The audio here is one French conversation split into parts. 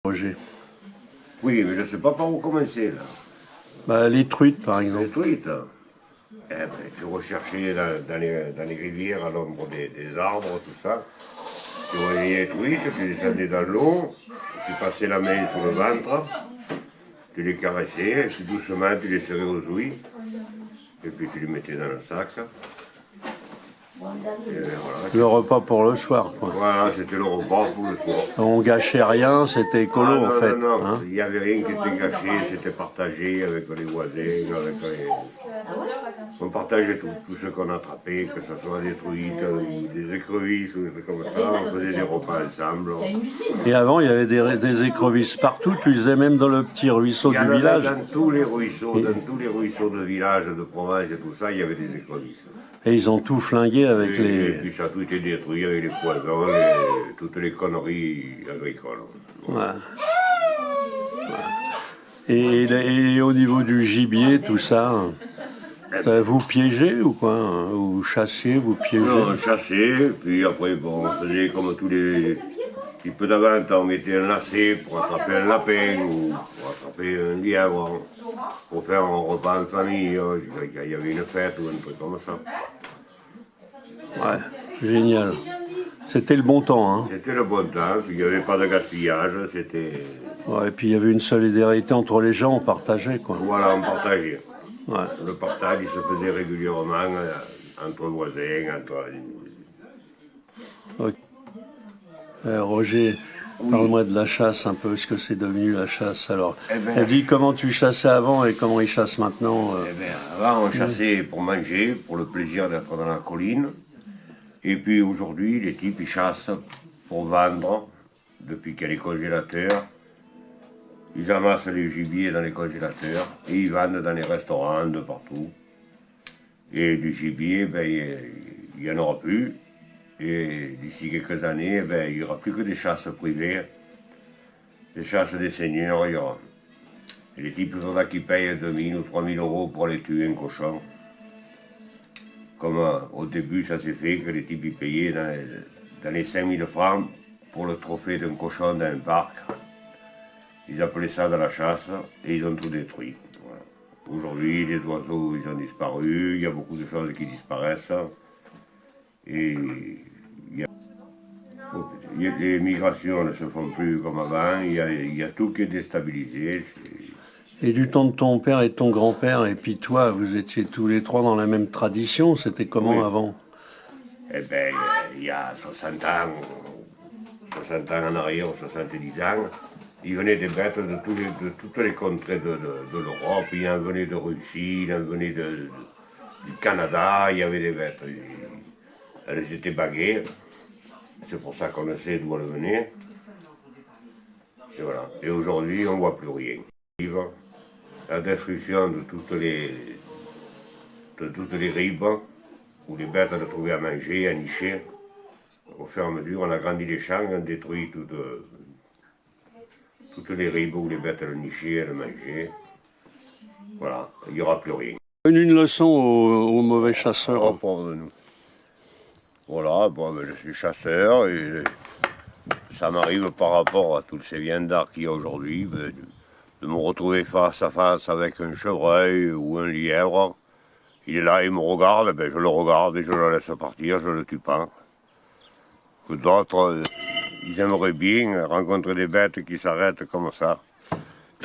Roger? Oui, mais je ne sais pas par où commencer là. Bah, les truites, par Les exemple. truites, eh ben, tu recherchais dans les rivières à l'ombre des arbres, tout ça. Tu voyais les truites, tu descendais dans l'eau, tu passais la main sur le ventre, tu les caressais, et puis doucement tu les serrais aux ouïes, et puis tu les mettais dans le sac. Et voilà, Le repas pour le soir, quoi. voilà, c'était le repas pour le soir. On gâchait rien, c'était écolo, Ah, non, en fait. non, non, Hein. il n'y avait rien qui était gâché, c'était partagé avec les voisins, avec les... On partageait tout ce qu'on attrapait, que ce soit des truites, ou des écrevisses, ou des trucs comme ça, on faisait des repas ensemble. Et avant, il y avait des écrevisses partout. Tu les faisais même dans le petit ruisseau Il y du en avait village. dans tous les ruisseaux de village, de province et tout ça, il y avait des écrevisses. Et ils ont tout flingué avec Et les... puis ça a tout été détruit avec les poisons, toutes les conneries agricoles. Ouais. Et au niveau du gibier, tout ça, vous piégez ou quoi? Ou chassiez, vous piégez? On chassait, puis après, bon, on faisait comme tous les... Un peu d'avant, on mettait un lacet pour attraper un lapin ou pour attraper un lièvre, pour faire un repas en famille, quand il y avait une fête ou un truc comme ça. Ouais, génial. C'était le bon temps, hein. C'était le bon temps, puis il n'y avait pas de gaspillage, c'était... Ouais, et puis il y avait une solidarité entre les gens, on partageait, quoi. Voilà, on partageait. Ouais. Le partage, il se faisait régulièrement entre voisins, entre... Ok. Roger, parle-moi de la chasse un peu, ce que c'est devenu la chasse. Alors, elle dit comment tu chassais avant et comment ils chassent maintenant. Eh bien, avant, on chassait pour manger, pour le plaisir d'être dans la colline. Et puis aujourd'hui, les types, ils chassent pour vendre, depuis qu'il y a les congélateurs. Ils amassent les gibiers dans les congélateurs et ils vendent dans les restaurants de partout. Et du gibier, ben, il n'y en aura plus. Et d'ici quelques années, ben, il n'y aura plus que des chasses privées, des chasses des seigneurs. Il y aura. Et les types sont là qui payent 2000 ou 3000 euros pour aller tuer un cochon. Comme au début, ça s'est fait que les types ils payaient dans les 5000 francs pour le trophée d'un cochon dans un parc. Ils appelaient ça de la chasse et ils ont tout détruit. Voilà. Aujourd'hui, les oiseaux ils ont disparu, il y a beaucoup de choses qui disparaissent. Et les migrations ne se font plus comme avant, il y a tout qui est déstabilisé. Et du temps de ton père et de ton grand-père, et puis toi, vous étiez tous les trois dans la même tradition, c'était comment Oui. avant? Eh bien, il y a 60 ans en arrière, 70 ans, il venait des bêtes de toutes les contrées de l'Europe, il en venait de Russie, il en venait du Canada, il y avait des bêtes. Elles étaient baguées, c'est pour ça qu'on sait d'où elles venaient. Et voilà. Et aujourd'hui, on ne voit plus rien. La destruction de toutes les ribes, où les bêtes elles trouvaient à manger, à nicher. Au fur et à mesure, on a grandi les champs, on a détruit toutes les ribes où les bêtes elles nichaient, elles mangeaient. Voilà, il n'y aura plus rien. Donne une leçon aux mauvais Oh, chasseurs. pauvre de nous. Voilà, bon, ben, je suis chasseur et ça m'arrive par rapport à tous ces viandards qu'il y a aujourd'hui, ben, de me retrouver face à face avec un chevreuil ou un lièvre. Il est là, il me regarde, ben, je le regarde et je le laisse partir, je ne le tue pas. Que d'autres, ils aimeraient bien rencontrer des bêtes qui s'arrêtent comme ça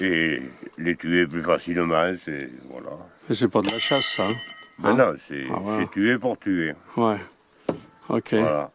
et les tuer plus facilement, c'est... voilà. Mais c'est pas de la chasse, ça. Hein? Mais non, c'est Ah, voilà. tuer pour tuer. Ouais. Ok. Voilà.